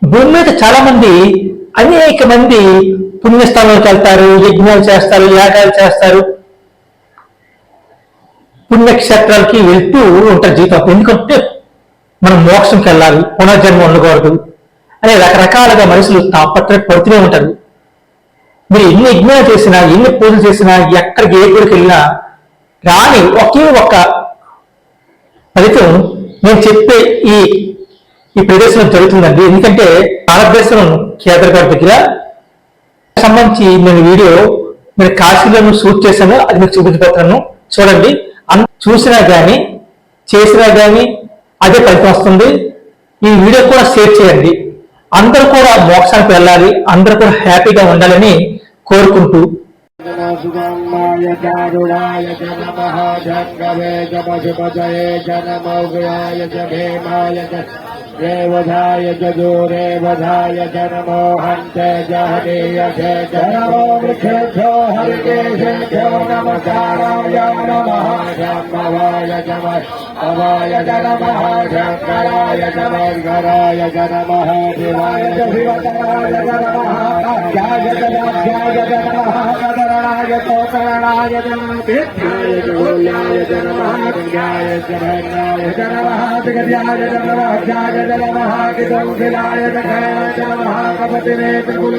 భూమి మీద చాలా మంది అనేక మంది పుణ్యస్థానాలకు వెళ్తారు, యజ్ఞాలు చేస్తారు, యాగాలు చేస్తారు, పుణ్యక్షేత్రాలకి వెళ్తూ ఉంటారు జీవితం. ఎందుకంటే మనం మోక్షంకి వెళ్ళాలి, పునర్జన్మ ఉండకూడదు అనే రకరకాలుగా మనుషులు తాపత్రపడుతూనే ఉంటారు. మీరు ఎన్ని యజ్ఞాలు చేసినా, ఎన్ని పూజలు చేసినా, ఎక్కడికి ఏ గుడికి వెళ్ళినా రాని ఒకే ఒక్క ఫలితం నేను చెప్పే ఈ ఈ ప్రదేశంలో జరుగుతుందండి. ఎందుకంటే భారతదేశం కేదార్ఘాట్ దగ్గర సంబంధించి నేను వీడియో నేను కాశీలో షూట్ చేశాను, అది మీకు చూపించబోతున్నాను. చూడండి. చూసినా కానీ చేసినా కానీ అదే ఫలితం వస్తుంది. ఈ వీడియో కూడా షేర్ చేయండి. అందరూ కూడా మోక్షానికి వెళ్ళాలి, అందరూ కూడా హ్యాపీగా ఉండాలని కోరుకుంటూ रेवधाय जजोरेवधाय जनमोहन्ते जहनीयसे जनमो वृक्षेभ्यो हरिकेशेभ्यो नमस्काराय नमः शम्भवाय अवाय नमः शङ्कराय नमस्कराय नमः शिवाय शिवतराय नमः ध्याय नमः कदरणाय तोकरणाय नमः विद्याय गोल्याय नमः विद्याय जभन्नाय नमः जगद्याय नमः ध्याय नमः किदं खिलाय नमः कपतिने